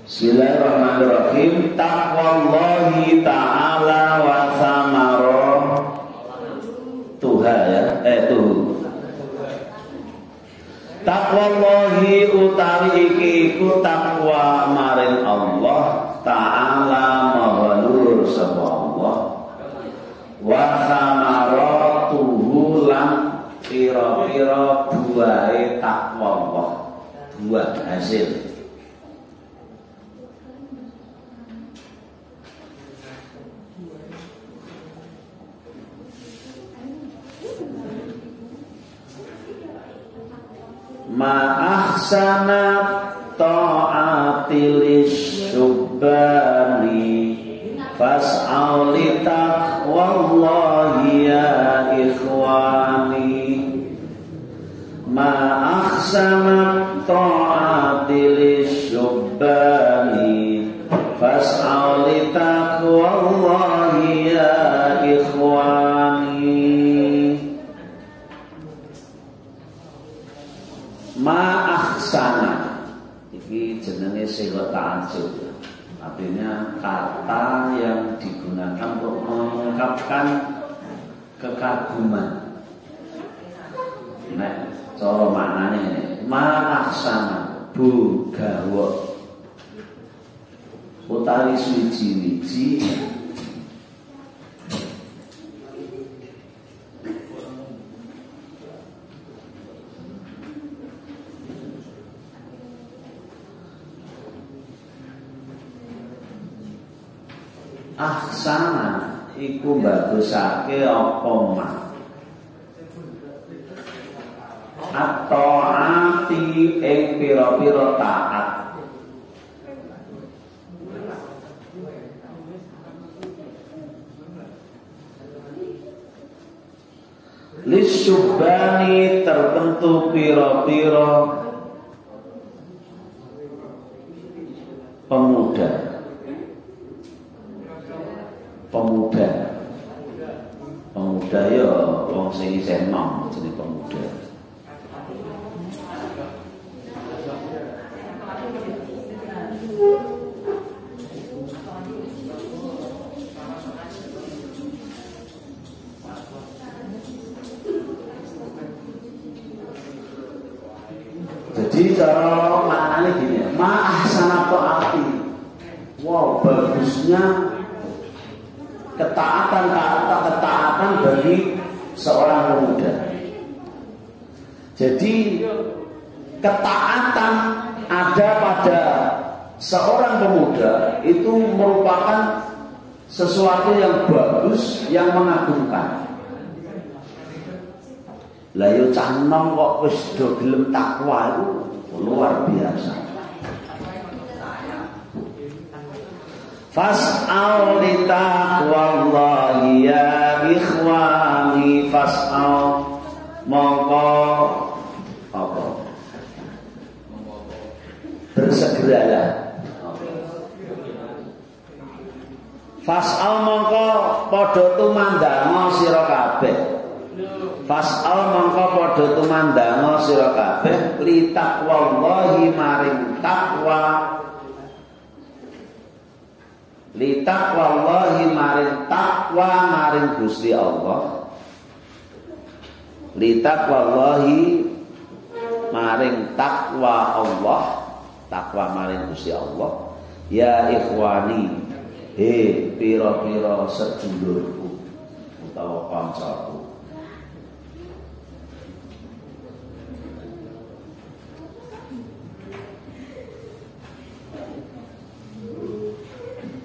Bismillahirrahmanirrahim. Taqwallahi ta'ala wa samarah tuha ya, tuh. Taqwallahi utawi iki iku takwa maring Allah ta'ala maha luhur sapa Allah. Wa samaratuhu lan pira-pira buahe takwa Allah. Buah hasil. Ma'ahsana ta'ati lisyubbani fas'au li taqwallahi ya ikhwani. Ma'ahsana ta'ati lisyubbani fas'au li taqwallahi ya ikhwani. Ma'ahsana ini jenenge sigot ta'ajub, artinya kata yang digunakan untuk mengungkapkan kekaguman. Nah, cara maknanya ini ma'ahsana bugawa utawi suci-wici ahsana iku bagusake apa mah atau ati ing pira-pira taat lisyubani tertentu pira-pira pemuda ya wong sing isih enom jenenge pemuda. Jadi cara maknanya gini, ma'ahsana ta'ati. Wow, bagusnya ketaatan bagi seorang pemuda. Jadi ketaatan ada pada seorang pemuda itu merupakan sesuatu yang bagus, yang mengagumkan. Lah yo cah enom kok wis do gelem takwa itu luar biasa. Fas'au li taqwallahi ya ikhwani fas'au mongko apa bersegeralah fas'au mongko padha tumandanga sira kabeh fas'au mongko padha tumandanga sira kabeh li taqwallahi maring takwa li taqwallahi maring takwa maring Gusti Allah li taqwallahi maring takwa Allah takwa maring Gusti Allah ya ikhwani he pira-pira sedulurku utawa kancaku.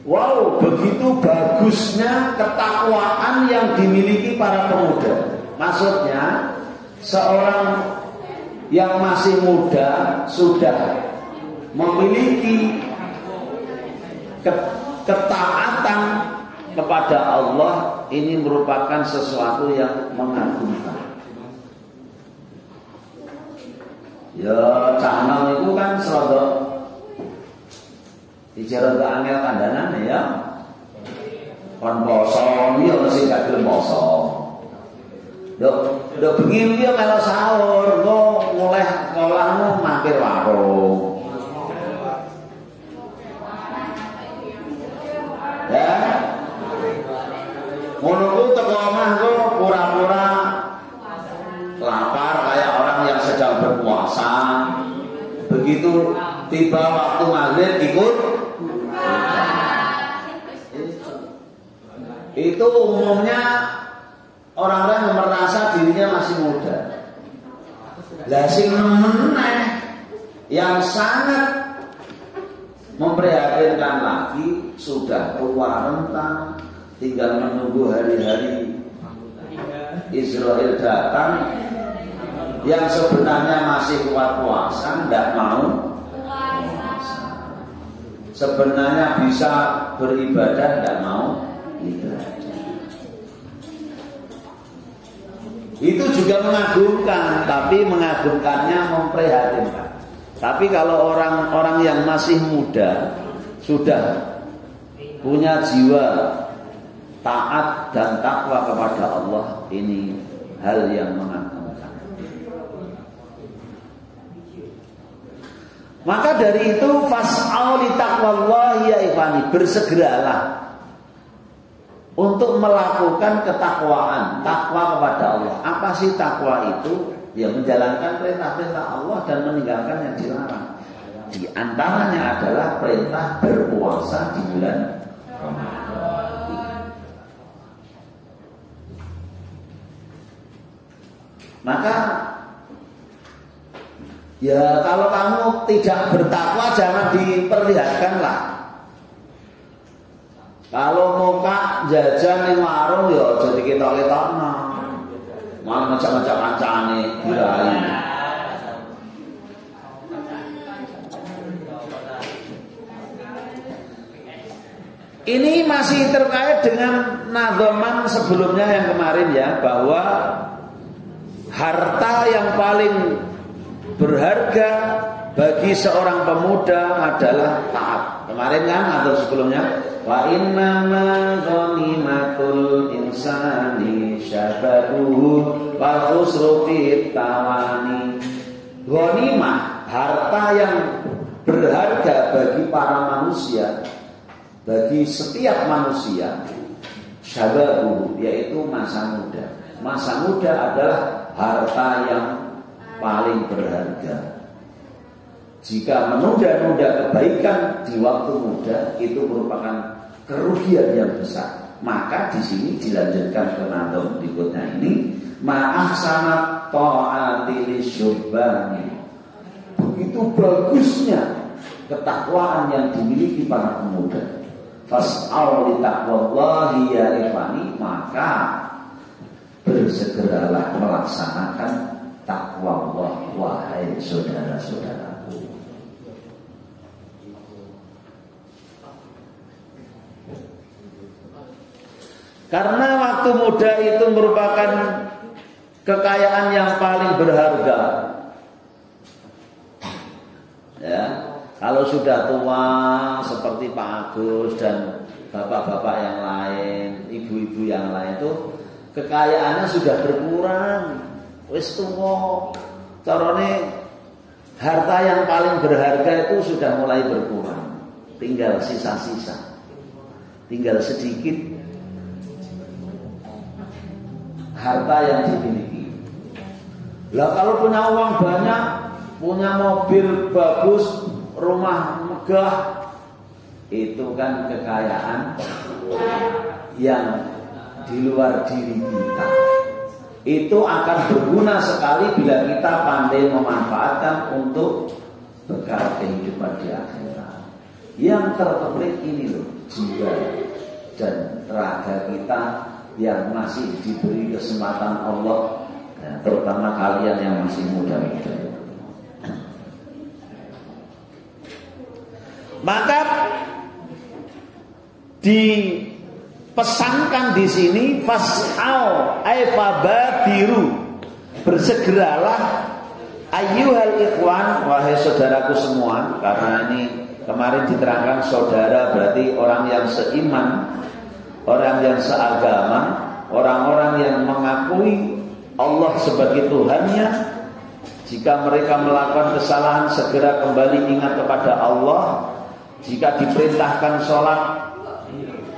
Wow, begitu bagusnya ketakwaan yang dimiliki para pemuda. Maksudnya seorang yang masih muda sudah memiliki ketaatan kepada Allah, ini merupakan sesuatu yang mengagumkan. Ya, cahno itu kan serodok dijarah ke angel kandanan ya. Kon poso ya mesti gak gelem poso. Dok bengi iki melu sahur, engko mulai sekolahmu mampir warung. begitu tiba waktu maghrib ikut. Itu umumnya orang-orang yang merasa dirinya masih muda. Lah sing nemen yang sangat memprihatinkan lagi sudah tua renta, tinggal menunggu hari-hari Israel datang, yang sebenarnya masih kuat puasa, tidak mau puasa. Sebenarnya bisa beribadah, tidak mau ibadah. Itu juga mengagumkan, tapi mengagumkannya memprihatinkan. Tapi kalau orang-orang yang masih muda sudah punya jiwa taat dan takwa kepada Allah, ini hal yang mengagumkan. Maka dari itu fas'au li taqwallahi ya ikhwani, bersegeralah untuk melakukan ketakwaan, takwa kepada Allah. Apa sih takwa itu? Ya menjalankan perintah-perintah Allah dan meninggalkan yang dilarang. Di antaranya adalah perintah berpuasa di bulan Ramadan. Maka ya kalau kamu tidak bertakwa jangan diperlihatkanlah. Kalau muka jajan ning warung ya aja diketok-ketokno. Malah ngajak-ngajak kancane dirai. Ini masih terkait dengan nadhaman sebelumnya yang kemarin ya, bahwa harta yang paling berharga bagi seorang pemuda adalah taat. Kemarin kan atau sebelumnya, wa innama ghanimatul insani syababuhu wal khusru fit tawani. Ghanimah, harta yang berharga bagi para manusia, bagi setiap manusia, syababuhu, yaitu masa muda. Masa muda adalah harta yang paling berharga. Jika menunda-nunda kebaikan di waktu muda, itu merupakan kerugian yang besar. Maka di sini dilanjutkan ke nadham berikutnya ini, ma'ahsanat ta'ati lisyubbani. Begitu bagusnya ketakwaan yang dimiliki para pemuda. Fas'au li taqwallahi ya ikhwani, maka bersegeralah melaksanakan takwa Allah, wahai saudara-saudaraku. Karena waktu muda itu merupakan kekayaan yang paling berharga. Ya, kalau sudah tua seperti Pak Agus dan bapak-bapak yang lain, ibu-ibu yang lain itu kekayaannya sudah berkurang. Wis tuwa, carane harta yang paling berharga itu sudah mulai berkurang. Tinggal sisa-sisa. Tinggal sedikit harta yang dimiliki. Lah kalau punya uang banyak, punya mobil bagus, rumah megah, itu kan kekayaan yang di luar diri kita. Itu akan berguna sekali bila kita pandai memanfaatkan untuk bekal kehidupan di akhirat. Yang terpenting ini loh, jiwa dan raga kita yang masih diberi kesempatan Allah, ya, terutama kalian yang masih muda-muda. Maka dipesankan di sini fas'au ay fabadiru, bersegeralah ayyuhal ikhwan, wahai saudaraku semua. Karena ini kemarin diterangkan saudara berarti orang yang seiman, orang yang seagama, orang-orang yang mengakui Allah sebagai Tuhannya. Jika mereka melakukan kesalahan, segera kembali ingat kepada Allah. Jika diperintahkan sholat,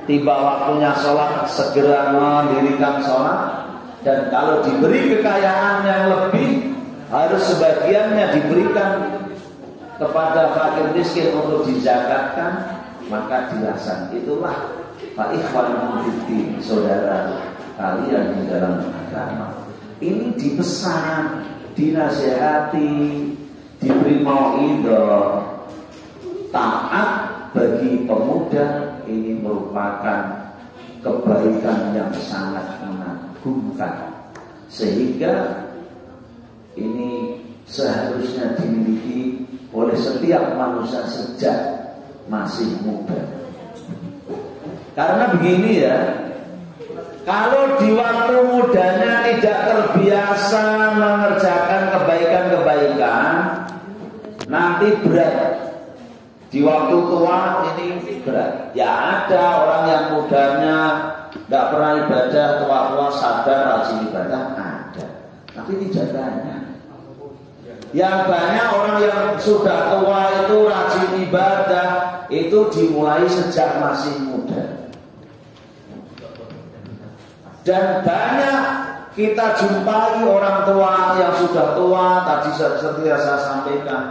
tiba waktunya sholat, segera mendirikan sholat. Dan kalau diberi kekayaan yang lebih, harus sebagiannya diberikan kepada fakir miskin untuk dizakatkan, maka dirasa itulah fa ikhwanul fiddin, saudara kalian di dalam agama. Ini dipesan, dinasihati, diberi mauidhah. Taat bagi pemuda ini merupakan kebaikan yang sangat mengagumkan, sehingga ini seharusnya dimiliki oleh setiap manusia sejak masih muda. Karena begini ya, kalau di waktu mudanya tidak terbiasa mengerjakan kebaikan-kebaikan, nanti berat. Di waktu tua ini berat. Ya ada orang yang mudanya tidak pernah ibadah, tua-tua sadar rajin ibadah, ada. Tapi tidak banyak. Yang banyak orang yang sudah tua itu rajin ibadah, itu dimulai sejak masih muda. Dan banyak kita jumpai orang tua yang sudah tua, tadi seperti yang saya sampaikan,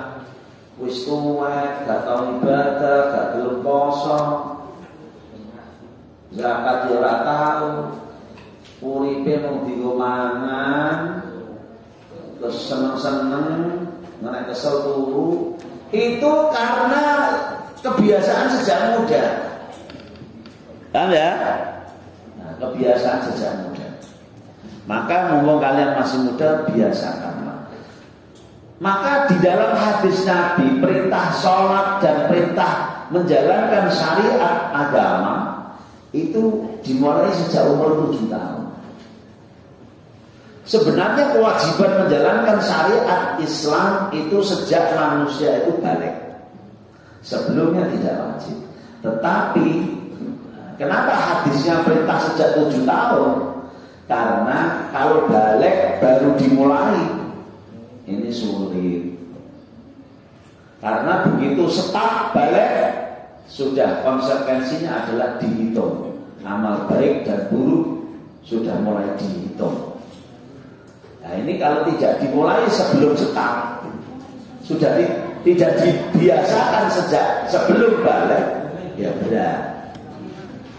wis tuwek, gak tahu ibadah, gak gelem poso, zakat ya ora tahu, uripe mung dienggo mangan, terus seneng-seneng, nek kesel turu. Itu karena kebiasaan sejak muda. Paham ya? Nah, kebiasaan sejak muda. Maka mumpung kalian masih muda, biasakanlah. Maka di dalam hadis Nabi, perintah sholat dan perintah menjalankan syariat agama itu dimulai sejak umur 7 tahun. Sebenarnya kewajiban menjalankan syariat Islam itu sejak manusia itu balik. Sebelumnya tidak wajib. Tetapi kenapa hadisnya perintah sejak 7 tahun? Karena kalau balik baru dimulai, ini sulit. Karena begitu start balik, sudah konsekuensinya adalah dihitung. Amal baik dan buruk sudah mulai dihitung. Nah ini kalau tidak dimulai sebelum start, sudah tidak dibiasakan sejak sebelum balik, ya berat.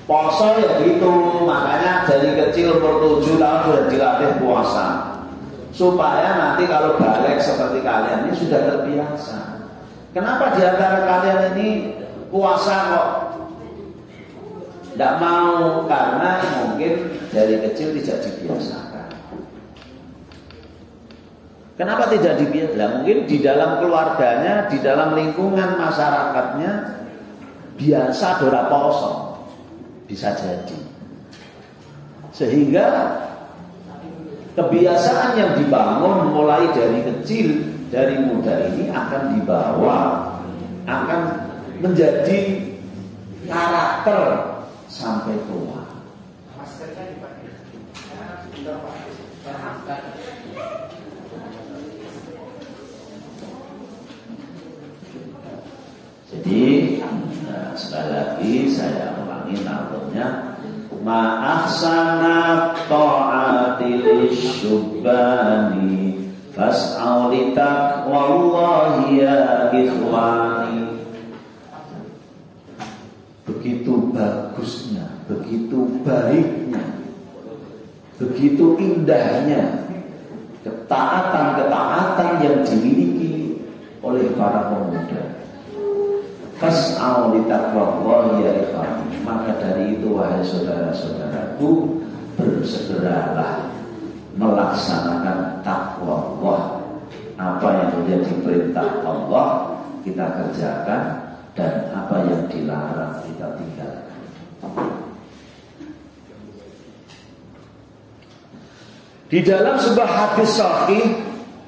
Puasa ya gitu, makanya dari kecil umur 7 tahun sudah dilatih puasa, supaya nanti kalau balik seperti kalian ini sudah terbiasa. Kenapa di antara kalian ini puasa kok tidak mau? Karena mungkin dari kecil tidak dibiasakan. Kenapa tidak dibiasakan? Nah, mungkin di dalam keluarganya, di dalam lingkungan masyarakatnya biasa dora poso, bisa jadi. Sehingga kebiasaan yang dibangun mulai dari kecil, dari muda ini akan dibawa, akan menjadi karakter sampai tua. Jadi sekali lagi saya ulangi nampaknya, ma'ahsana ta'atil syubbani fas'au li taqwallahi ya ikhwani. Begitu bagusnya, begitu baiknya, begitu indahnya ketaatan-ketaatan yang dimiliki oleh para pemuda. Fas'au li taqwallahi ya ikhwani. Maka dari itu wahai saudara-saudaraku, bersegeralah melaksanakan takwa Allah. Apa yang menjadi perintah Allah kita kerjakan, dan apa yang dilarang kita tinggalkan. Di dalam sebuah hadis sahih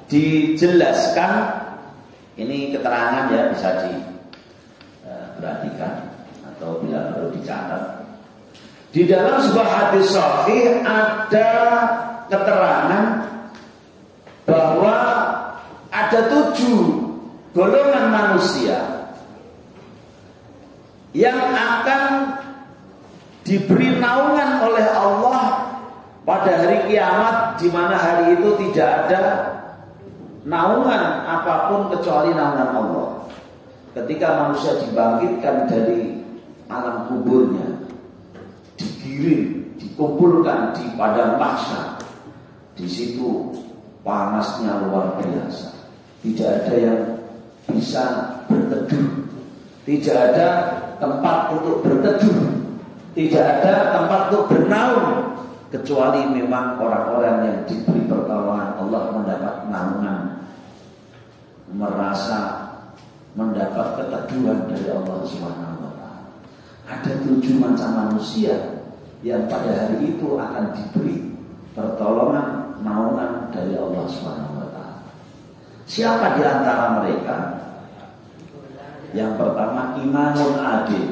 dijelaskan, ini keterangan ya, bisa diperhatikan atau bila perlu dicatat. Di dalam sebuah hadis sahih ada keterangan bahwa ada 7 golongan manusia yang akan diberi naungan oleh Allah pada hari kiamat, di mana hari itu tidak ada naungan apapun kecuali naungan Allah. ketika manusia dibangkitkan dari alam kuburnya, digiring, dikumpulkan di padang mahsyar, di situ panasnya luar biasa. Tidak ada yang bisa berteduh, tidak ada tempat untuk berteduh, tidak ada tempat untuk bernaung, kecuali memang orang-orang yang diberi pertolongan Allah mendapat naungan, merasa mendapat keteduhan dari Allah Subhanahu wa taala. Ada 7 macam manusia yang pada hari itu akan diberi pertolongan, naungan dari Allah Subhanahu wa taala. Siapa di antara mereka? Yang pertama, imamun adil.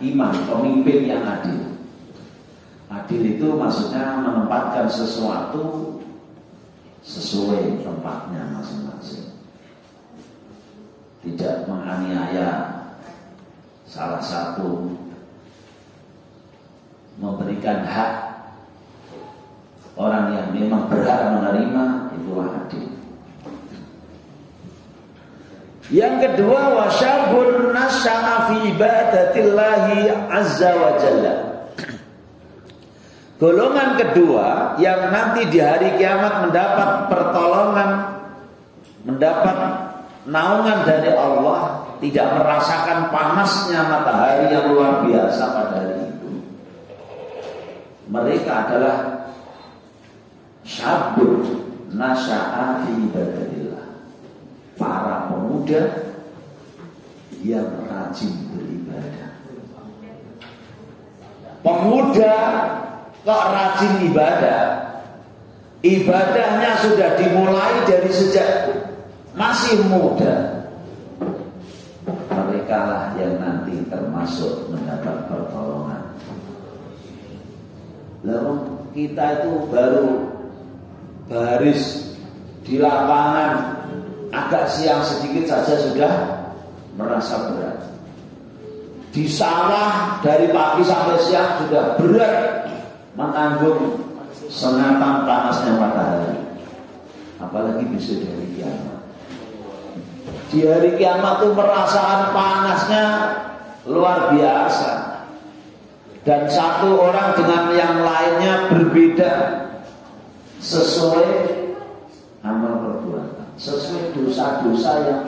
Imam, pemimpin yang adil. Adil itu maksudnya menempatkan sesuatu sesuai tempatnya masing-masing. Tidak menganiaya salah satu, memberikan hak orang yang memang berhak menerima, itulah adil. Yang kedua, wasyabun nasya'a fi ibadatillahi azza wa jalla. Golongan kedua yang nanti di hari kiamat mendapat pertolongan, mendapat naungan dari Allah, tidak merasakan panasnya matahari yang luar biasa pada hari itu. Mereka adalah syabun nasya'a fi ibadatillah, para pemuda yang rajin beribadah. Pemuda kok rajin ibadah, ibadahnya sudah dimulai dari sejak masih muda. Mereka lah yang nanti termasuk mendapat pertolongan. Lalu kita itu baru baris di lapangan, agak siang sedikit saja sudah merasa berat. Di sawah dari pagi sampai siang sudah berat menanggung sengatan panasnya matahari. Apalagi besok dari kiamat. Di hari kiamat itu merasakan panasnya luar biasa. Dan satu orang dengan yang lainnya berbeda sesuai amal perbuatan, sesuai dosa-dosa yang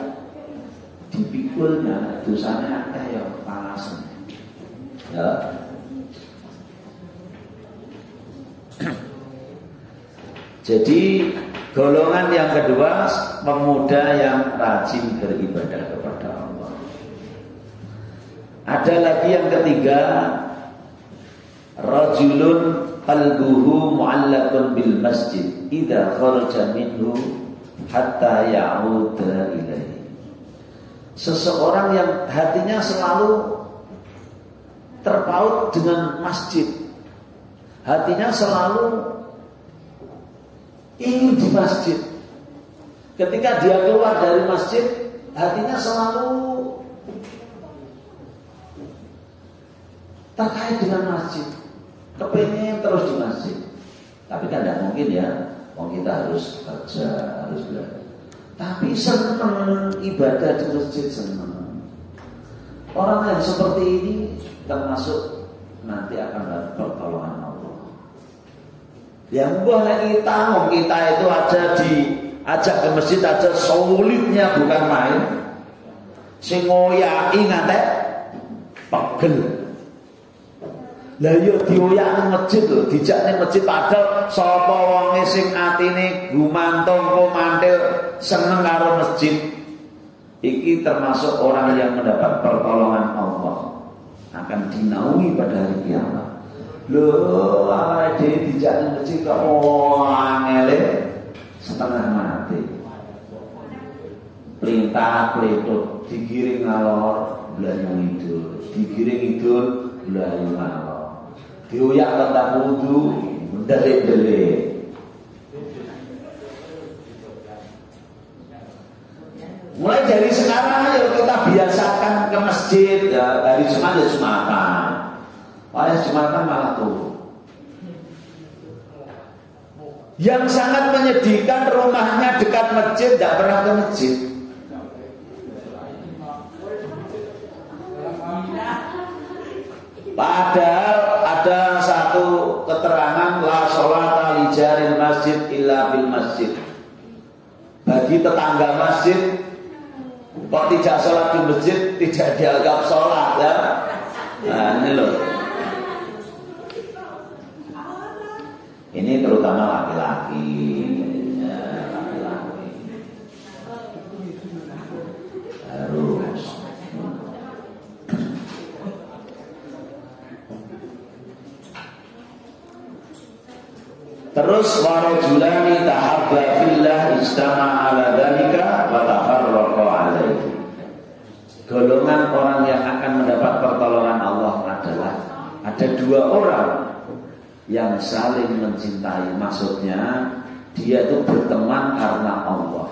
dipikulnya. Dosanya kayak panasnya, ya. Jadi golongan yang kedua, pemuda yang rajin beribadah kepada Allah. Ada lagi yang ketiga, rajulun qalbuhu mu'allaqun bil masjid idza kharaja minhu hatta ya'uda ilaihi. Seseorang yang hatinya selalu terpaut dengan masjid, hatinya selalu ingin di masjid. Ketika dia keluar dari masjid, hatinya selalu terkait dengan masjid, kepingin terus di masjid. Tapi kan tidak mungkin ya, kita harus kerja, harus belajar. Tapi senang ibadah di masjid, senang. Orang yang seperti ini termasuk nanti akan dapat pertolongan Allah. Yang boleh kita itu aja diajak ke masjid aja sulitnya bukan main. Sing ngoyaki ngate pegel. Lah yo dioyak ning masjid lho, dijak ning masjid padahal sapa wonge sing atine gumantung komantil seneng karo masjid. Iki termasuk orang yang mendapat pertolongan Allah, akan dinaungi pada hari kiamat. Loh, awake dhewe dijak ning masjid kok angele setengah mati. Perintah pletut digiring ngalor blayu idul, digiring idul blayu ngalor. Dioyak tentang wudu, mendelik-delik. Mulai dari sekarang ayo kita biasakan ke masjid ya, dari Jumat ya Jumatan. Oleh Jumatan malah turun. Yang sangat menyedihkan, rumahnya dekat masjid, tidak pernah ke masjid. Padahal ada satu keterangan la sholata li jaril masjid illa fil masjid. Bagi tetangga masjid kok tidak sholat di masjid tidak dianggap sholat ya. Nah ini loh. Ini terutama laki-laki. Ya, laki-laki harus. Terus warajulani tahabba fillah ijtama ala dzalika wa tafarraqa alaihi. Golongan orang yang akan mendapat pertolongan Allah adalah ada dua orang yang saling mencintai. Maksudnya dia itu berteman karena Allah.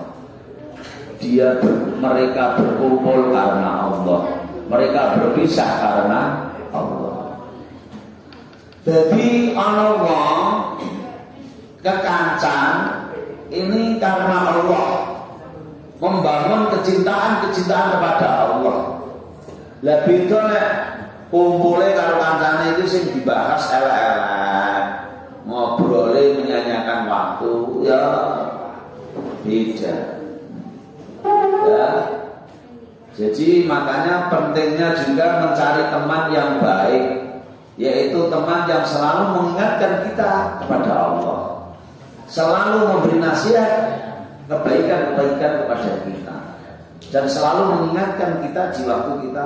Mereka berkumpul karena Allah. Mereka berpisah karena Allah. Jadi Allah kekancan ini karena Allah, membangun kecintaan kepada Allah. Lebih itu nek kumpulnya karo kancane itu sing dibahas elek-elek, ngobrolnya menyanyikan waktu ya beda. Ya. Jadi makanya pentingnya juga mencari teman yang baik, yaitu teman yang selalu mengingatkan kita kepada Allah, selalu memberi nasihat kebaikan-kebaikan kepada kita, dan selalu mengingatkan kita di waktu kita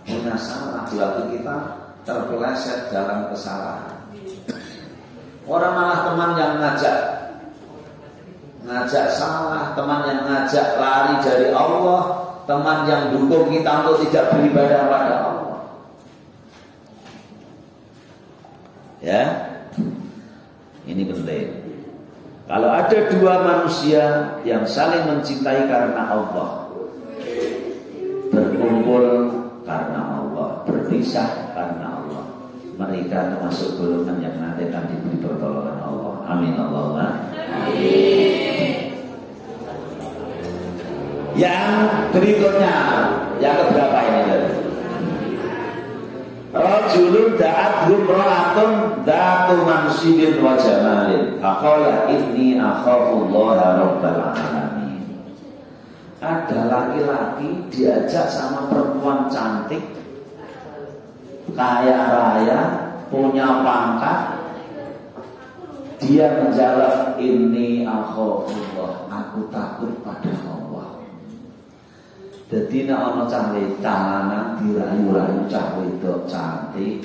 punya salah, di waktu kita terpeleset dalam kesalahan. Orang malah teman yang ngajak salah, teman yang ngajak lari dari Allah, teman yang dukung kita untuk tidak beribadah pada Allah. Ya, ini penting. Kalau ada dua manusia yang saling mencintai karena Allah, berkumpul karena Allah, berpisah karena Allah, mereka termasuk golongan yang nanti akan diberi pertolongan Allah. Amin Allahumma amin. Yang berikutnya, yang keberapa ini tadi? Rajulun da'athum ra'atun da'atu mansibin wa jamalin faqala inni akhafullaha rabbal alamin. Ada laki-laki diajak sama perempuan cantik, kaya raya, punya pangkat. Dia menjawab, inni akhafullah, aku takut pada Allah. Jadi nek ana cah lanang dirayu-rayu cah wedok cantik,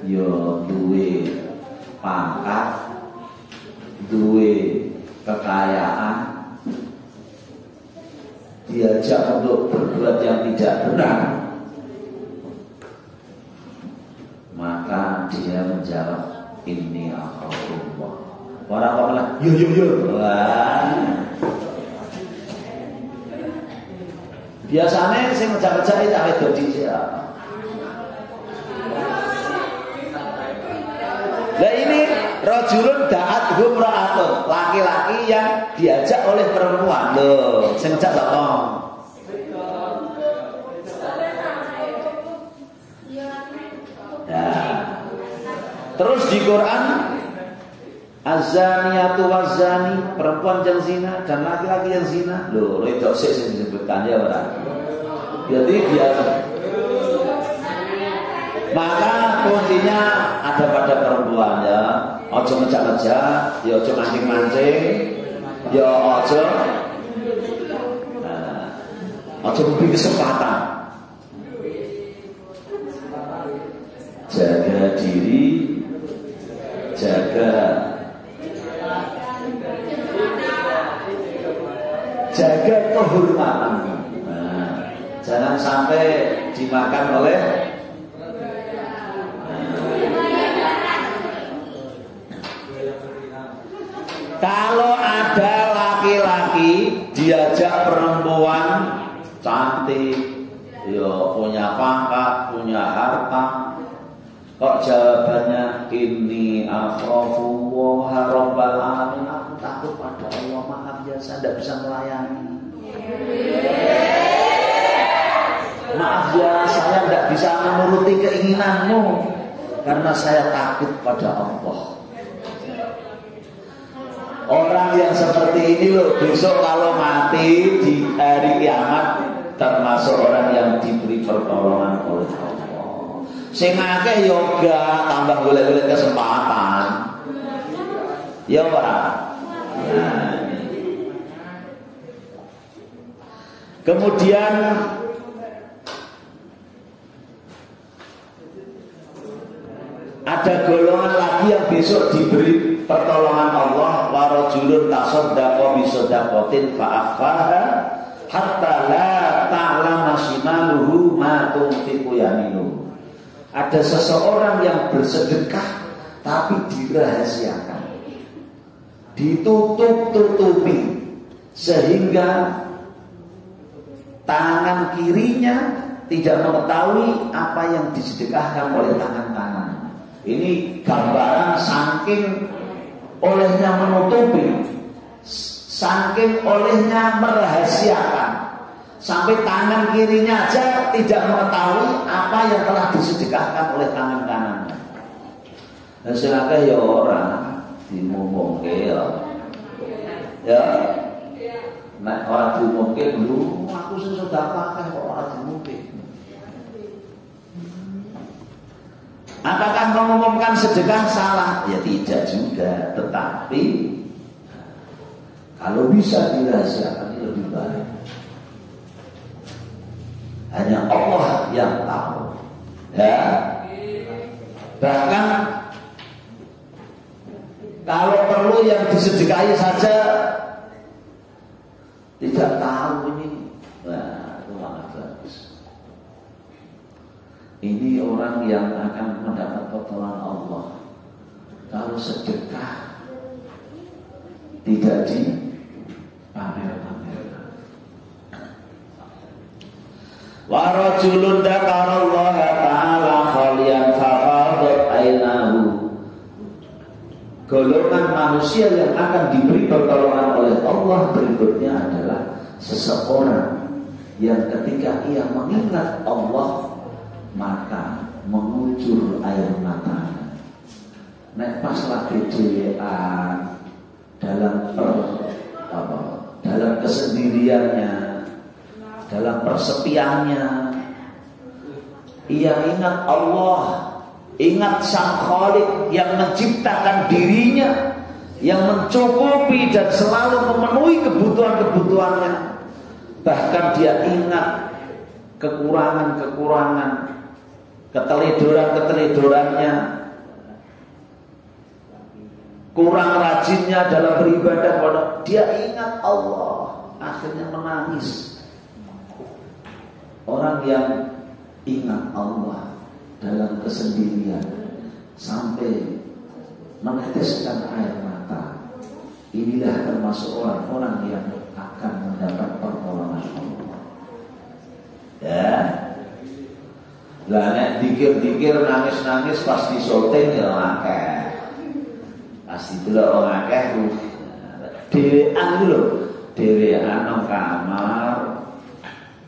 yo duwe pangkat, duwe kekayaan, diajak untuk berbuat yang tidak benar, maka dia menjawab inni akhafullah. Orang malah yo. Wah. Biasanya sing ngejak-ngejak itu wedok dhisik. Lah ini rajulun da'athum ra'atun, laki-laki yang diajak oleh perempuan. Loh, sing ngejak sapa? Ya. Terus di Quran az-zaniyatu waz-zani, perempuan yang zina dan laki-laki yang zina. Loh, itu sing disebutkan ya ora. Jadi dia, maka kuncinya ada pada perempuan ya. Ojo ngejak-ngejak, ya ojo mancing-mancing, ya ojo memberi kesempatan. Jaga diri, jaga kehormatan. Jangan sampai dimakan oleh kalau ada laki-laki diajak perempuan cantik, yo punya pangkat, punya harta, kok jawabannya inni akhafullaha rabbal alamin, aku takut pada Allah, maaf ya saya tidak bisa melayani. Maaf ya, saya tidak bisa menuruti keinginanmu. karena saya takut pada Allah. Orang yang seperti ini loh, besok kalau mati di hari kiamat termasuk orang yang diberi pertolongan oleh Allah. Sing akeh yoga tambah golek-golek kesempatan. Ya Pak. Nah. Kemudian ada golongan lagi yang besok diberi pertolongan Allah, wa rajulun tasaddaqa bi shadaqatin fa akhfaha hatta la ta'lama shimaluhu ma tunfiqu yaminuhu. Ada seseorang yang bersedekah tapi dirahasiakan, ditutup-tutupi sehingga tangan kirinya tidak mengetahui apa yang disedekahkan oleh tangan kanan. Ini gambaran saking olehnya menutupi, saking olehnya merahasiakan, sampai tangan kirinya aja tidak mengetahui apa yang telah disedekahkan oleh tangan kanannya. Dan silakan ya orang dimumungke ya. Nek ora diumumke dulu, aku sing sedekah kok ora diumumke. Apakah mengumumkan sedekah salah? Ya tidak juga, tetapi kalau bisa dirahasiakan lebih baik. Hanya Allah yang tahu. Ya. Bahkan kalau perlu yang disedekahi saja tidak tahu ini. Nah, itu malah bagus. Ini orang yang akan mendapat pertolongan Allah. Kalau sedekah tidak dipamer-pamerkan. Wa rajulun dzakarallaha ta'ala khaliyan fafadat ainahu. Golongan manusia yang akan diberi pertolongan oleh Allah berikutnya adalah seseorang yang ketika ia mengingat Allah maka mengucur air mata. Nek pas lagi dhewean dalam kesendiriannya, dalam persepiannya, ia ingat Allah, ingat Sang Khalik yang menciptakan dirinya, yang mencukupi dan selalu memenuhi kebutuhan-kebutuhannya. Bahkan dia ingat kekurangan-kekurangan, keteledoran-keteledorannya, kurang rajinnya dalam beribadah pada dia ingat Allah, akhirnya menangis. Orang yang ingat Allah dalam kesendirian sampai meneteskan air mata, inilah termasuk orang-orang yang akan mendapat pertolongan Allah. Ya. Lah nek dikir-dikir nangis-nangis pas disolting ya akeh. Pasti delok wong akeh dhewean ku lho, dhewean nang kamar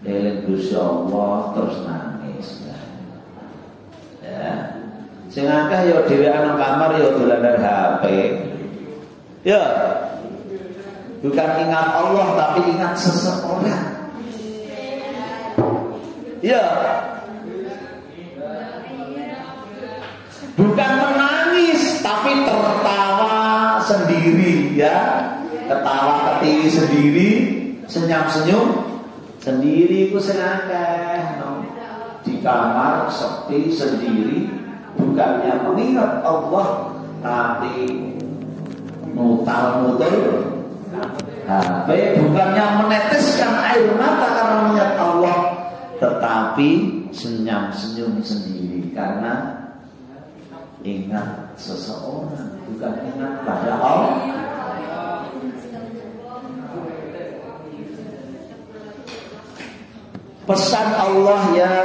eling Gusti Allah terus nangis. Ya. Sing akeh ya dhewean nang kamar ya dolanan HP. Ya. Bukan ingat Allah tapi ingat seseorang. Ya. Bukan menangis tapi tertawa sendiri ya, ketawa ketiwi sendiri, senyum-senyum sendiri itu senakeh di kamar sepi sendiri, bukannya mengingat Allah tapi mutal-mutal HP, bukannya meneteskan air mata karena mengingat Allah, tetapi senyum-senyum sendiri karena ingat seseorang, bukan ingat pada Allah. Pesan Allah, ya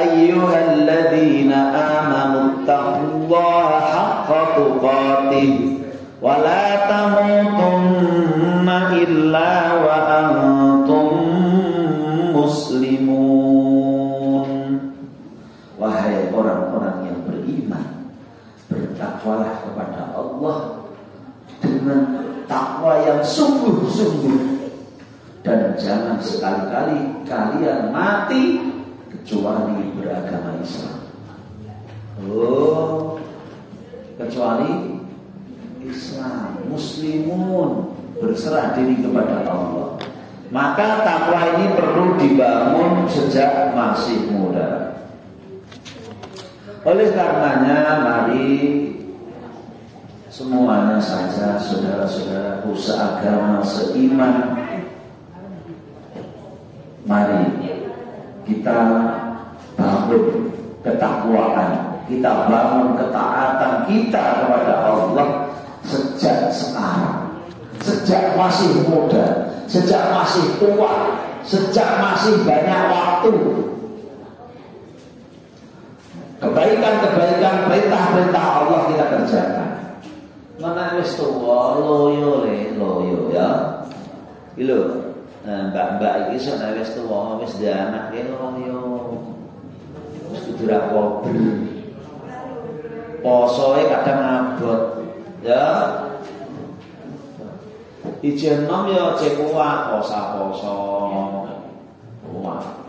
ayyuhalladzina amanu taqullaha haqqa tuqatih wa la tamutunna illa wa antum muslimun. Wahai orang-orang yang beriman, bertakwalah kepada Allah dengan takwa yang sungguh-sungguh. Dan jangan sekali-kali kalian mati kecuali beragama Islam. Oh, kecuali Islam, muslimun, berserah diri kepada Allah. Maka takwa ini perlu dibangun sejak masih muda. Oleh karenanya, mari semuanya saja saudara-saudaraku seagama, seiman, mari kita bangun ketakwaan, kita bangun ketaatan kita kepada Allah sejak sekarang, sejak masih muda, sejak masih tua, sejak masih banyak waktu. Kebaikan-kebaikan, perintah-perintah Allah kita kerjakan. Mana wis tuwa loyo ya. Lho, mbak-mbak iki sok wis tuwa, wis duwe anak loyo. Wis kudu ra kober. Posoe kadang abot ya. Ijen nom ya cek kuat poso-poso. Kuat.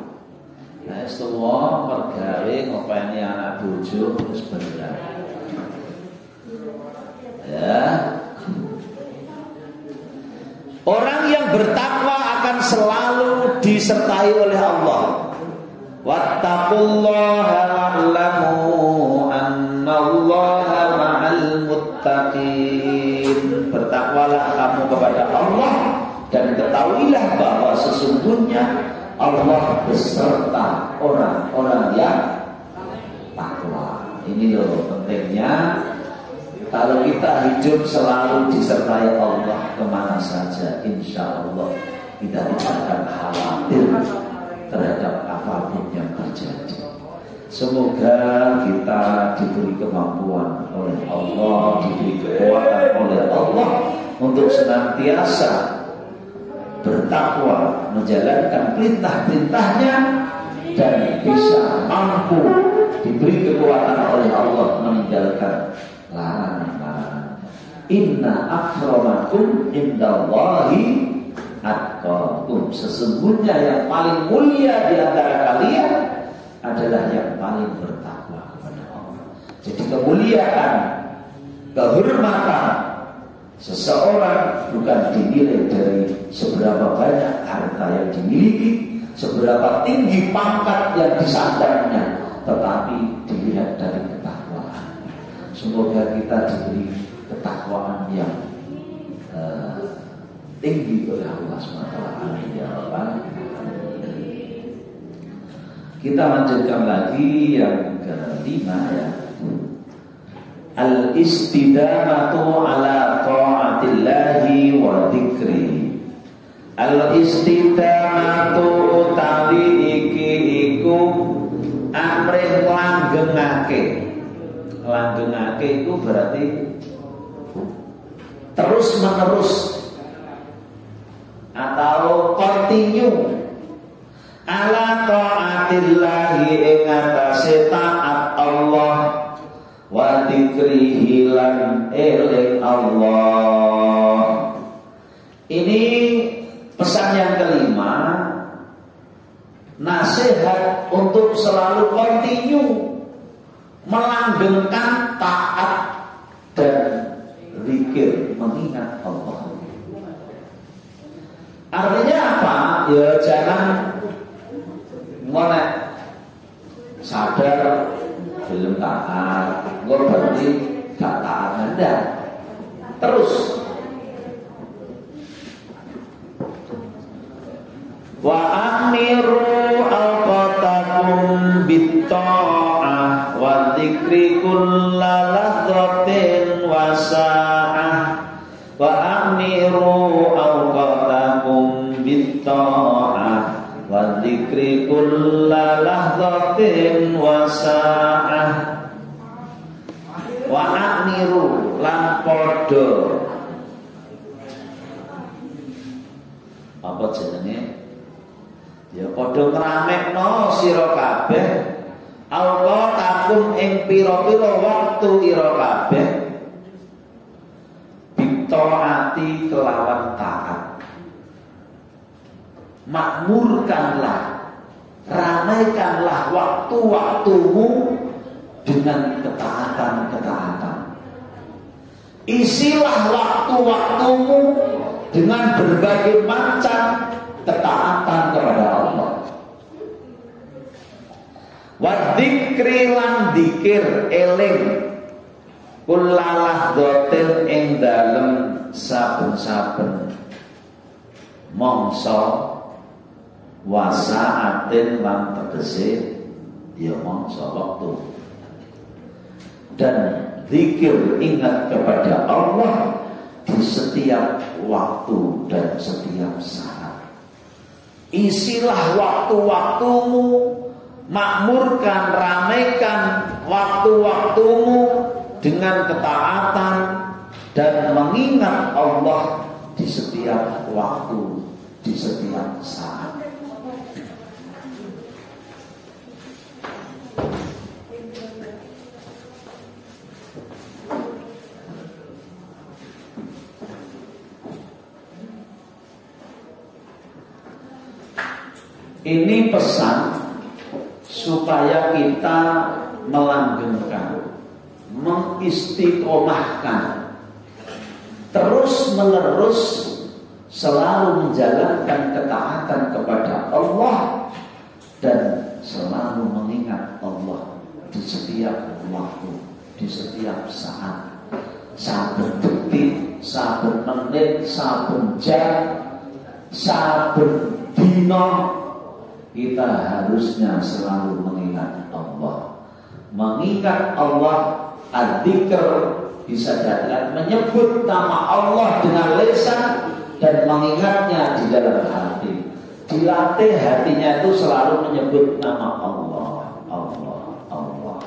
Nah, setuwa mergawe ngopeni anak bojo terus berat. Ya. Orang yang bertakwa akan selalu disertai oleh Allah. Wattaqullaha wa'lamu annallaha ma'al muttaqin. Bertakwalah kamu kepada Allah dan ketahuilah bahwa sesungguhnya Allah beserta orang-orang yang takwa. Ini loh pentingnya. Kalau kita hidup selalu disertai Allah kemana saja, insya Allah kita tidak akan khawatir terhadap apapun yang terjadi. Semoga kita diberi kemampuan oleh Allah, diberi kekuatan oleh Allah untuk senantiasa bertakwa, menjalankan perintah-perintahnya, dan bisa mampu diberi kekuatan oleh Allah meninggalkan larangan-larangan. Inna akramakum indallahi atqakum. Sesungguhnya yang paling mulia di antara kalian adalah yang paling bertakwa kepada Allah. Jadi kemuliaan, kehormatan seseorang bukan dinilai dari seberapa banyak harta yang dimiliki, seberapa tinggi pangkat yang disandangnya, tetapi dilihat dari ketakwaan. Semoga kita diberi ketakwaan yang tinggi oleh Allah SWT. Amin ya Rabbal alamin. Kita lanjutkan lagi yang kelima ya. Al-istidamatu ala ta'atillahi wa dzikri. Al-istidamatu utawi iki iku amrih langgengake. Langgengake itu berarti terus menerus atau continue ala ta'atillahi ing atase taat Allah wa dzikrihi lan eling Allah. Ini pesan yang kelima, nasihat untuk selalu continue melanggengkan taat dan zikir, mengingat Allah. Artinya apa? Ya jangan ngonek sadar belum taat, gue berarti gak taat Anda. Terus wa amiru alqatakum bitta'ah wa dzikri kullaladzzatin wa sa'ah. Wa amiru alqatakum bitta'ah wa dzikri kullaladzzatin wa sa'ah. Wa amiru lan padha apa jenenge? Ya padha ngramekno sira kabeh alqa takum ing pira-pira wektu waktu ira kabeh bitaati kelawan taat. Makmurkanlah, ramaikanlah waktu-waktumu dengan ketaatan-ketaatan. Isilah waktu-waktumu dengan berbagai macam ketaatan kepada Allah. Wa dzikri lan dzikir eling kullalah dotil ing dalem saben-saben mangsa wasaatin lan tegese ya mangsa waktu. Dan zikir ingat kepada Allah di setiap waktu dan setiap saat. Isilah waktu-waktumu, makmurkan, ramaikan waktu-waktumu dengan ketaatan dan mengingat Allah di setiap waktu, di setiap saat. Ini pesan supaya kita melanggengkan, mengistiqomahkan, terus menerus selalu menjalankan ketaatan kepada Allah dan selalu mengingat Allah di setiap waktu, di setiap saat, saben detik, saben menit, saben jam, saben dina. Kita harusnya selalu mengingat Allah. Mengingat Allah, adzikr bisa jadi menyebut nama Allah dengan lisan dan mengingatnya di dalam hati. Dilatih hatinya itu selalu menyebut nama Allah, Allah, Allah.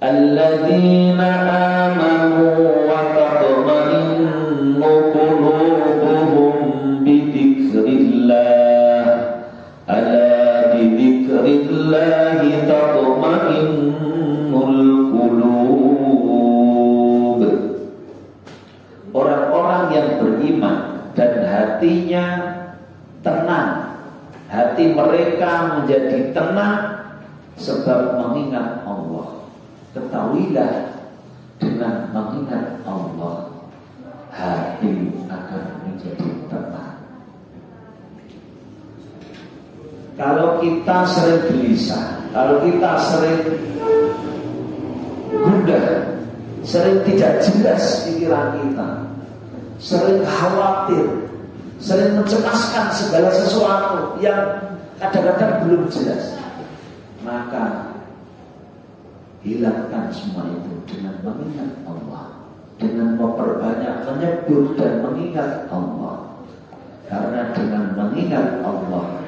Alladzina amanu wa tatma'innu qulubuhum bidzikrillah. Ala bidzikrillah tatma'innul qulub. Orang-orang yang beriman dan hatinya tenang, hati mereka menjadi tenang sebab mengingat Allah. Ketahuilah, dengan mengingat Allah, hati akan menjadi tenang. Kalau kita sering gelisah, kalau kita sering gundah, sering tidak jelas pikiran kita, sering khawatir, sering mencemaskan segala sesuatu yang kadang-kadang belum jelas, maka hilangkan semua itu dengan mengingat Allah, dengan memperbanyak menyebut dan mengingat Allah. Karena dengan mengingat Allah,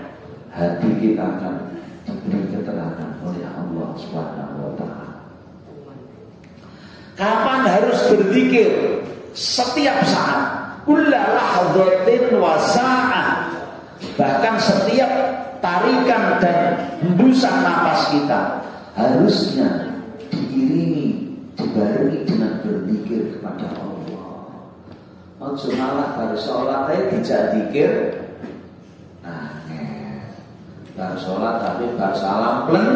hati kita akan diberi keterangan oleh Allah SWT. Kapan harus berzikir? Setiap saat. Kulla lahadzatin wa sa'ah. Bahkan setiap tarikan dan hembusan napas kita harusnya diiringi, dibarengi dengan berzikir kepada Allah. Ojo malah baru sholat aja dijak zikir. Baru sholat tapi baru salam plen,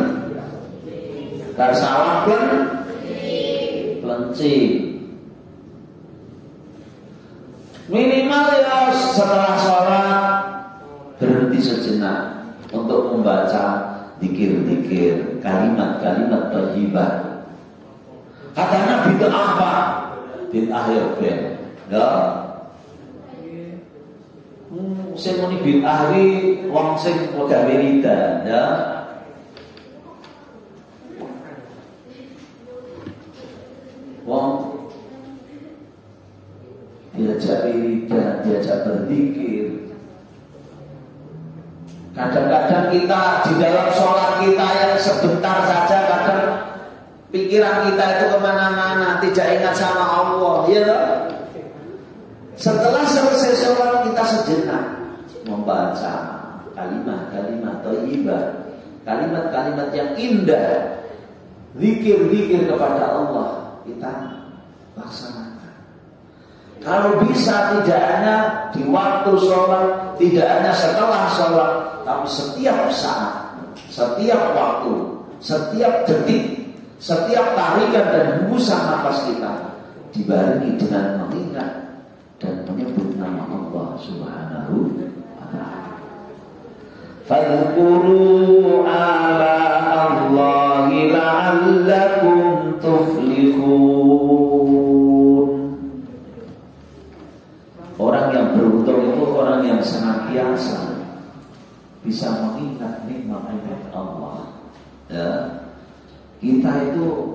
baru salam plen, plenci. Minimal ya setelah sholat berhenti sejenak untuk membaca zikir-zikir, kalimat-kalimat thayyibah. Katanya bid'ah apa? Bid'ah ya ben. Ya. Sing muni bid'ah iki wong sing padha wiridan, ya. Wong diajak wiridan, diajak berzikir. Kadang-kadang kita di dalam sholat kita yang sebentar saja, kadang pikiran kita itu kemana-mana, tidak ingat sama Allah, ya toh? Setelah selesai sholat kita sejenak membaca kalimat thayyibah, kalimat-kalimat yang indah, zikir-zikir kepada Allah kita laksanakan. Kalau bisa tidak hanya di waktu sholat, tidak hanya setelah sholat, tapi setiap saat, setiap waktu, setiap detik, setiap tarikan dan hembusan nafas kita dibarengi dengan mengingat dan menyebut nama Allah Subhanahu wa ta'ala. Fadhkuru ala Allahi la'allakum tuflihun. Orang yang beruntung itu orang yang senantiasa bisa mengingat nikmat-nikmat Allah. Ya. Kita itu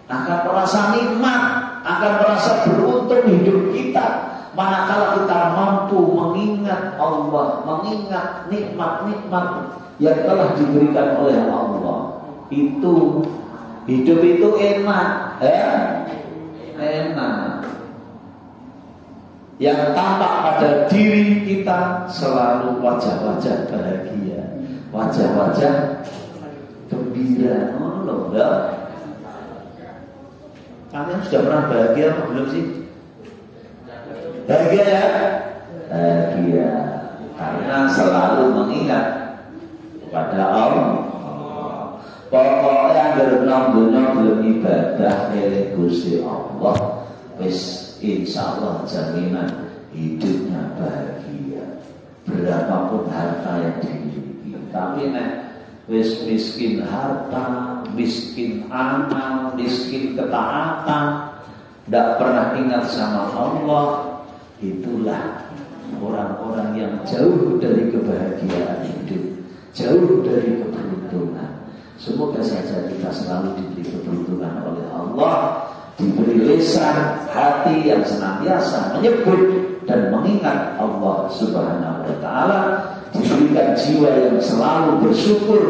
akan merasa nikmat, akan merasa beruntung hidup kita manakala kita mampu mengingat Allah, mengingat nikmat-nikmat yang telah diberikan oleh Allah. Itu hidup itu enak, ya? Enak. Yang tampak pada diri kita selalu wajah-wajah bahagia, wajah-wajah gembira. Oh, loh, enggak? Kalian sudah pernah bahagia atau belum sih? Bahagia ya? Bahagia karena selalu mengingat pada Allah. Pokoknya berenang dunia belum ibadah milik Gusti Allah, wis insyaallah jaminan hidupnya bahagia. Berapapun harta yang dimiliki, tapi nek wis miskin harta, miskin amal, miskin ketaatan, tidak pernah ingat sama Allah, itulah orang-orang yang jauh dari kebahagiaan hidup, jauh dari keberuntungan. Semoga saja kita selalu diberi keberuntungan oleh Allah, diberi lisan hati yang senantiasa menyebut dan mengingat Allah Subhanahu wa ta'ala, diberikan jiwa yang selalu bersyukur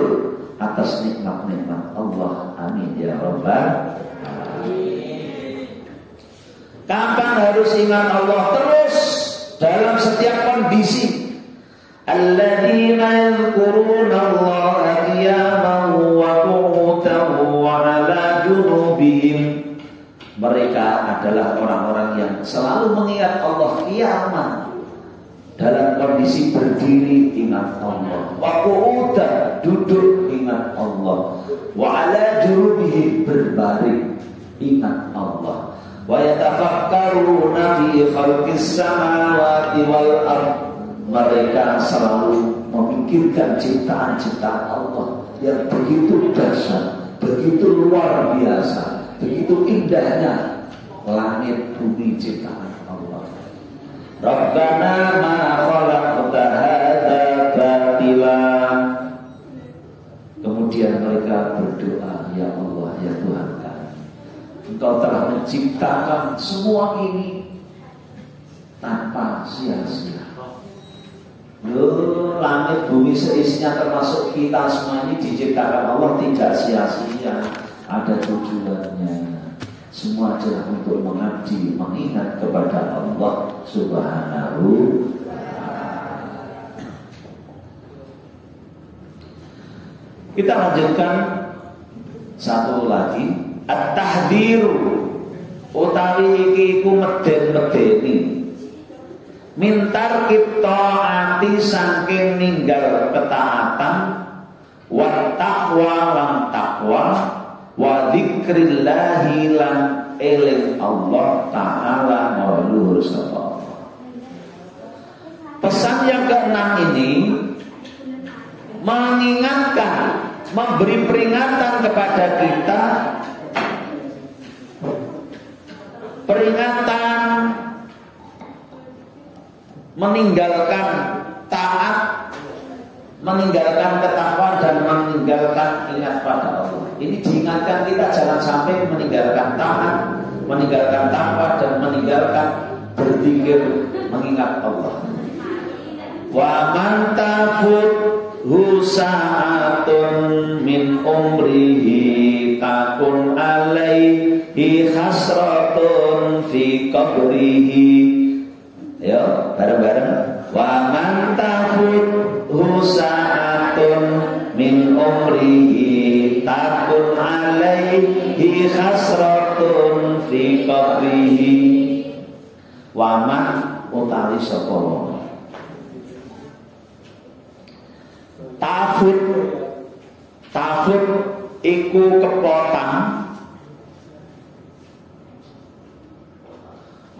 atas nikmat-nikmat Allah. Amin ya rabbal alamin. Kapan harus ingat Allah? Terus dalam setiap kondisi. Alladzina yadhkuruna Allaha qiyaman wa qu'udan wa 'ala junubihim. Mereka adalah orang-orang yang selalu mengingat Allah qiyaman, dalam kondisi berdiri ingat Allah, wa qu'udan duduk ingat Allah, wa 'ala junubihim berbaring ingat Allah, wa yatafakkaruna fi khalqis samawati wal ardh. Mereka selalu memikirkan ciptaan-ciptaan Allah yang begitu dahsyat, begitu luar biasa, begitu indahnya langit bumi ciptaan Allah. Rabbana ma khalaqta hadza batila. Kemudian mereka berdoa, ya Allah, ya Tuhan kami, Engkau telah menciptakan semua ini tanpa sia-sia. Loh, langit bumi seisinya termasuk kita semua ini diciptakan Allah tidak sia-sia, ada tujuannya. Semua adalah untuk mengabdi, mengingat kepada Allah Subhanahu wa ta'ala. Kita lanjutkan satu lagi, at-tahdhir utawi iki ku meden-medeni mintar kita ati saking ninggal ketaatan, wa taqwa lan taqwa, wa dzikrillahi lan eling Allah Ta'ala mauluhur sapa. Pesan yang keenam ini mengingatkan, memberi peringatan kepada kita, peringatan meninggalkan taat, meninggalkan ketakwaan dan meninggalkan ingat pada Allah. Ini diingatkan kita jangan sampai meninggalkan taat, meninggalkan takwa dan meninggalkan berzikir mengingat Allah. Wa man tafuthu sa'atun min umrihi takun alaihi hasratun fi qabrihi. Ya, bareng-bareng. Wa man tafuthu sapa wong. Tafut iku kepotang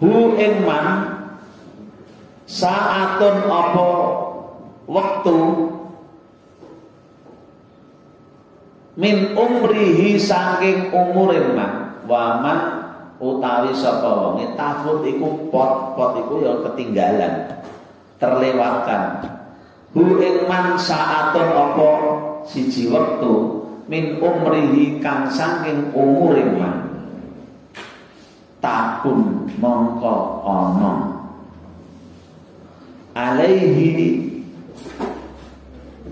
hu ing man saatun apa wektu min umrihi saking umure man waman utawi sapa wong. Tafut iku pot iku ya ketinggalan, terlewatkan. Hu ing man saatun apa siji wektu min umrihi kang saking umure man takun mongko ana alaihi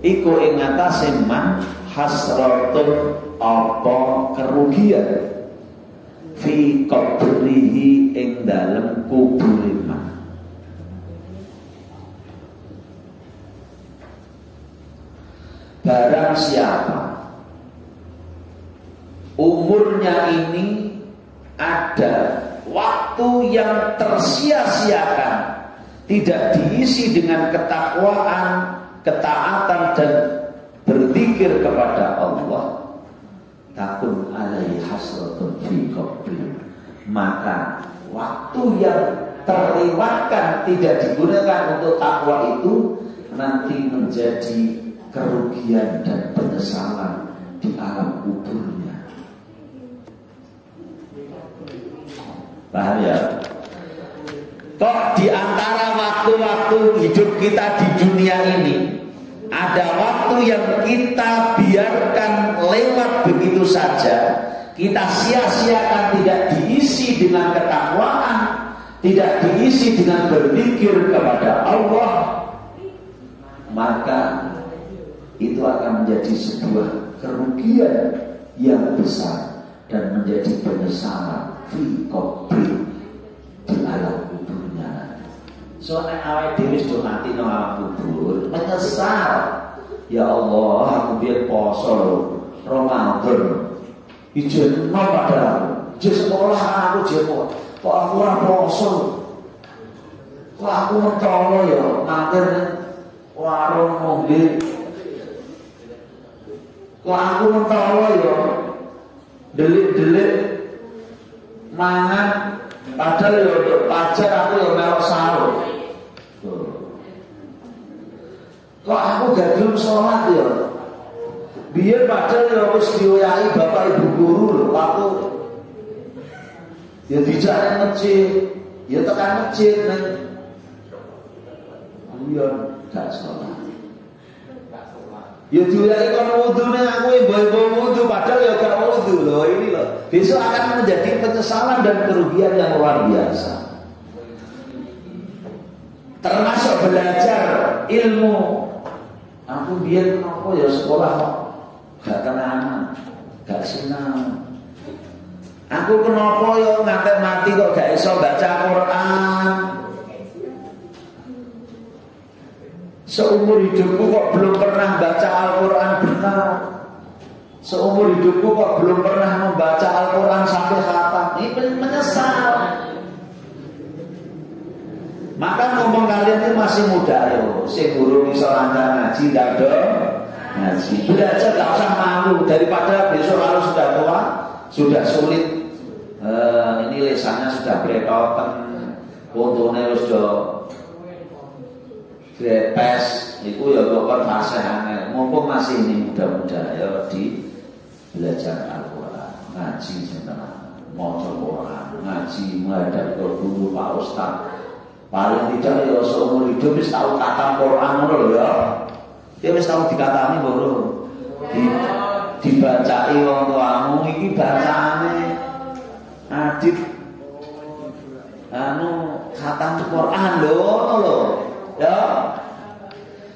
iku ing atase man hasratun apa kerugian fi qabrihi ing dalem kubure man. Barang siapa umurnya ini ada waktu yang tersia-siakan, tidak diisi dengan ketakwaan, ketaatan dan berzikir kepada Allah, takun alaihi hasratun fi qabri, maka waktu yang terlewatkan tidak digunakan untuk takwa itu nanti menjadi kerugian dan penyesalan di alam kuburnya. Paham ya? Kok di antara waktu-waktu hidup kita di dunia ini ada waktu yang kita biarkan lewat begitu saja, kita sia-siakan, tidak diisi dengan ketakwaan, tidak diisi dengan berzikir kepada Allah, maka itu akan menjadi sebuah kerugian yang besar dan menjadi penyesalan fi qabri di alam kuburnya. Soalnya awake dhewe wis do mati nang alam kubur, menyesal. Ya Allah, aku biar poso lho, Ramadan. Ijen no padahal, ijen sekolah aku jeko. Kok aku ora poso? Kok aku mentolo ya, mager warung ngombe. Kok aku mentolo ya, delik-delik mangan, padahal ya untuk pacar aku ya melok sahur. Kok aku gak gelem sholat ya, biar padahal ya wis dioyahi bapak ibu guru lho, aku ya dijak nang masjid, ya tekan masjid nang iya gak sholat. Ya dioyahi kono wudune aku mbok wudu padahal ya gak wudu lho, ini lho. Besok akan menjadi penyesalan dan kerugian yang luar biasa. Termasuk belajar ilmu. Aku biar apa ya sekolah kok gak kenangan, gak sinau. Aku kenapa ya ngantek mati kok gak iso baca Quran. Seumur hidupku kok belum pernah baca Al-Quran benar. Seumur hidupku kok belum pernah membaca Al-Quran sampai khatam. Ini menyesal. Maka ngomong kalian ini masih muda yo. Si guru bisa lancar ngaji, dado ngaji. Belajar gak usah malu. Daripada besok kalau sudah tua, sudah sulit. Ini lisannya sudah beretotan, fotonya sudah grepes. Itu ya bukan fase angel. Mumpung masih ini muda-muda ya di belajar Al-Quran, ngaji senang, maca Quran, ngaji menghadap ke guru Pak Ustaz. Paling tidak ya seumur hidup wis tahu kata Quran lho ya. Dia wis tahu dikatani lho. Dibacai wong tuamu iki bacane adit khatam Quran lho. Ya.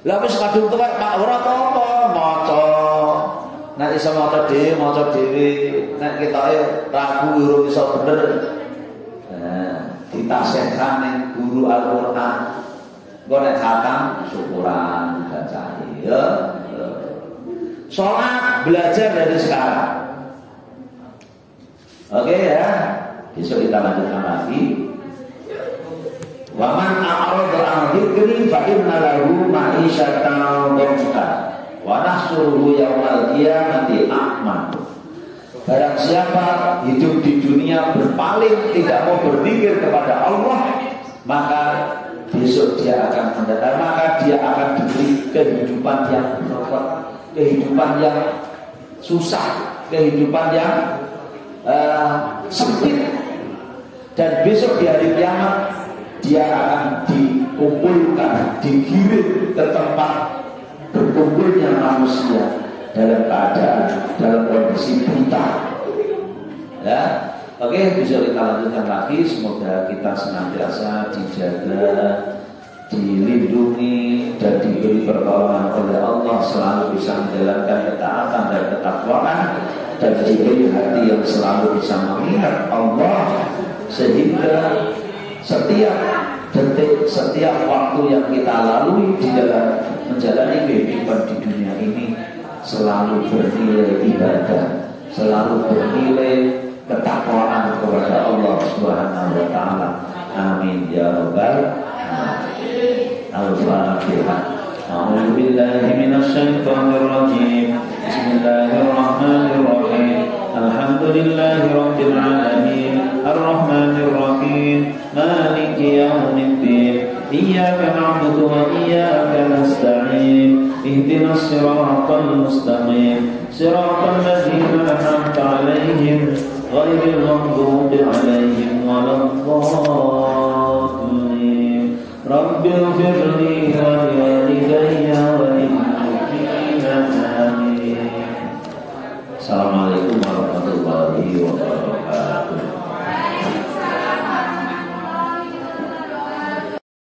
Lah wis kadung tuwek Pak ora apa-apa maca. Nek iso maca dhewe, nek ketoke ragu urung iso bener. Ditasihkan ning guru Al-Quran. Engko nek khatam syukuran bacai ya. Salat belajar dari sekarang. Oke ya. Besok kita lanjutkan lagi. Wa man a'rada 'an dzikri fa inna lahu ma'isyatan dhanka wa nahsyuruhu yaumal qiyamati a'ma. Barang siapa hidup di dunia berpaling, tidak mau berzikir kepada Allah, maka besok dia akan mendatang, maka dia akan diberi kehidupan yang berat, kehidupan yang susah, kehidupan yang sempit. Dan besok di hari kiamat dia akan dikumpulkan, digiring ke tempat berkumpulnya manusia dalam keadaan, dalam kondisi buta. Ya, oke, bisa kita lanjutkan lagi. Semoga kita senantiasa dijaga, dilindungi dan diberi pertolongan oleh Allah, selalu bisa menjalankan ketaatan dan ketakwaan, dan diberi hati yang selalu bisa mengingat Allah, sehingga setiap detik, setiap waktu yang kita lalui di dalam menjalani kehidupan di dunia ini selalu bernilai ibadah, selalu bernilai ketakwaan kepada Allah Subhanahu wa taala. Amin ya rabbal alamin. Al-Fatihah. A'udzu billahi minasy syaithanir rajim. Bismillahirrahmanirrahim. Alhamdulillahi rabbil alamin. Ar-Rahmanir Rahim. Maliki yaumiddin. Iyyaka na'budu wa iyyaka nasta'in. Ihdinas siratal mustaqim. Siratal ladzina an'amta 'alaihim ghairil maghdubi 'alaihim waladdallin. Rabbighfirli wa liwalidayya wa lil mu'minina amin. Assalamualaikum warahmatullahi wabarakatuh.